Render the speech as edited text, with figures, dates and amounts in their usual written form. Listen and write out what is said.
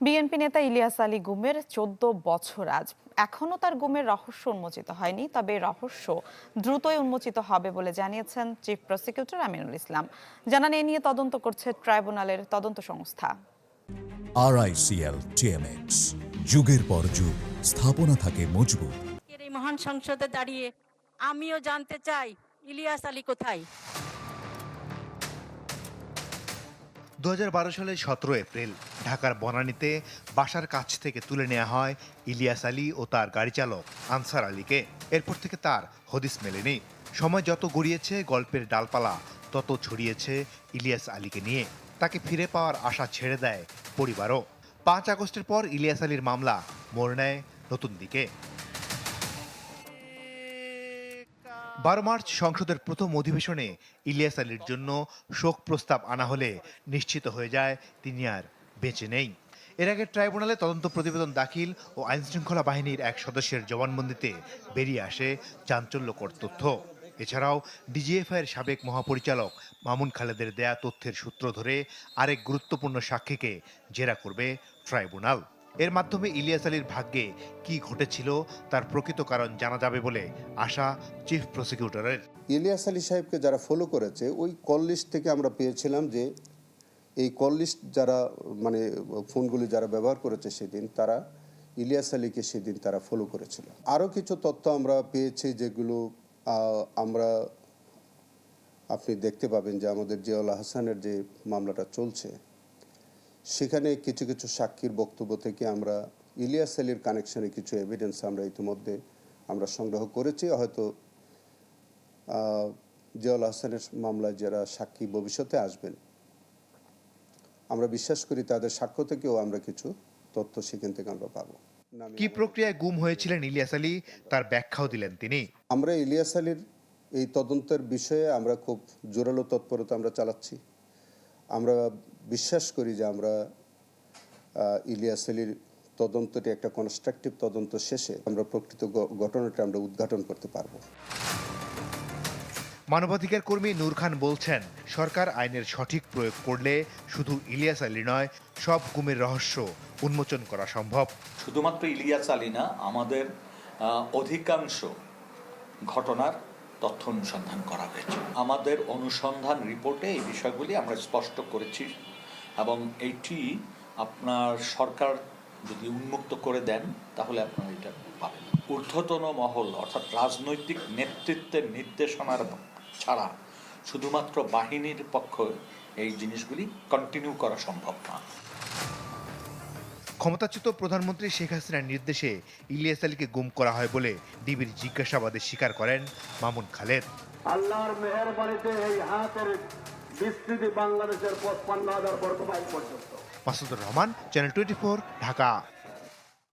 BNP নেতা ইলিয়াস আলী গুমের ১৪ বছর আজ, এখনও তার গুমের রহস্য উন্মোচিত হয়নি। তবে রহস্য দ্রুতই উন্মোচিত হবে বলে জানিয়েছেন চিফ প্রসিকিউটর আমিনুল ইসলাম। জানান, এ নিয়ে তদন্ত করছে ট্রাইব্যুনালের তদন্ত সংস্থা। RICL TMX, যুগের পর যুগ স্থাপনা থাকে মজবুত। এই মহান সংসদে দাঁড়িয়ে আমিও জানতে চাই ইলিয়াস আলী কোথায়। ২০১২ সালের ১৭ এপ্রিল ঢাকার বনানীতে বাসার কাছ থেকে তুলে নেওয়া হয় ইলিয়াস আলী ও তার গাড়ি চালক আনসার আলীকে। এরপর থেকে তার হদিস মেলেনি। সময় যত গড়িয়েছে, গল্পের ডালপালা তত ছড়িয়েছে ইলিয়াস আলীকে নিয়ে। তাকে ফিরে পাওয়ার আশা ছেড়ে দেয় পরিবারও। ৫ আগস্টের পর ইলিয়াস আলীর মামলা মোড় নেয় নতুন দিকে। ১২ মার্চ সংসদের প্রথম অধিবেশনে ইলিয়াস আলীর জন্য শোক প্রস্তাব আনা হলে নিশ্চিত হয়ে যায় তিনি আর বেঁচে নেই। এর আগে ট্রাইব্যুনালে তদন্ত প্রতিবেদন দাখিল ও আইনশৃঙ্খলা বাহিনীর এক সদস্যের জবানবন্দিতে বেরিয়ে আসে চাঞ্চল্যকর তথ্য। এছাড়াও ডিজিএফআইয়ের সাবেক মহাপরিচালক মামুন খালেদের দেয়া তথ্যের সূত্র ধরে আরেক গুরুত্বপূর্ণ সাক্ষীকে জেরা করবে ট্রাইব্যুনাল। এর মাধ্যমে ইলিয়াস আলীর ভাগ্যে কি ঘটেছিল তার প্রকৃত কারণ জানা যাবে বলে আশা চিফ প্রসিকিউটরের। ইলিয়াস আলী সাহেবকে যারা ফলো করেছে, ওই কল লিস্ট থেকে আমরা পেয়েছিলাম যে এই কল লিস্ট যারা ফোনগুলি যারা ব্যবহার করেছে সেদিন, তারা ইলিয়াস আলীকে সেদিন তারা ফলো করেছিল। আরও কিছু তথ্য আমরা পেয়েছি যেগুলো আপনি দেখতে পাবেন যে আমাদের জিয়াউল হাসানের যে মামলাটা চলছে সেখানে কিছু কিছু সাক্ষীর বক্তব্য থেকে আমরা ইলিয়াস আলীর কানেকশনে কিছু এভিডেন্স আমরা ইতিমধ্যে সংগ্রহ করেছি। হয়তো জিয়াউল হাসানের মামলায় যারা সাক্ষী ভবিষ্যতে আসবেন, আমরা বিশ্বাস করি তাদের সাক্ষ্য থেকেও আমরা কিছু তথ্য সেখান থেকে আমরা পাবো। কি প্রক্রিয়ায় গুম হয়েছিলেন ইলিয়াস আলী তার ব্যাখ্যাও দিলেন তিনি। আমরা ইলিয়াস আলীর এই তদন্তের বিষয়ে আমরা খুব জোরালো তৎপরতা আমরা চালাচ্ছি। আমরা বিশ্বাস করি যে আমরা ইলিয়াস আলীর তদন্তটি একটা কনস্ট্রাকটিভ তদন্ত শেষে আমরা প্রকৃত ঘটনাটা আমরা উদ্ঘাটন করতে পারবো। মানবাধিকার কর্মী নূর খান বলছেন, সরকার আইনের সঠিক প্রয়োগ করলে শুধু ইলিয়াস আলী নয়, সব গুমের রহস্য উন্মোচন করা সম্ভব। শুধুমাত্র ইলিয়াস আলী না, আমাদের অধিকাংশ ঘটনার তথ্য অনুসন্ধান করা হয়েছে। আমাদের অনুসন্ধান রিপোর্টে এই বিষয়গুলি আমরা স্পষ্ট করেছি এবং এইটি আপনার সরকার যদি উন্মুক্ত করে দেন তাহলে আপনারা এটা পাবেন। ঊর্ধ্বতন মহল অর্থাৎ রাজনৈতিক নেতৃত্বের নির্দেশনার ছাড়া শুধুমাত্র বাহিনীর পক্ষে এই জিনিসগুলি কন্টিনিউ করা সম্ভব না। ক্ষমতাচ্যুত প্রধানমন্ত্রী শেখ হাসিনার নির্দেশে ইলিয়াস আলীকে গুম করা হয় বলে ডিবির জিজ্ঞাসাবাদে স্বীকার করেন মামুন খালেদ। আল্লাহর মেহেরবানিতে এই হাতের বিস্তৃতি বাংলাদেশের ৫৫,০০০ বর্গ মাইল পর্যন্ত। মাসুদুর রহমান, চ্যানেল 24, ঢাকা।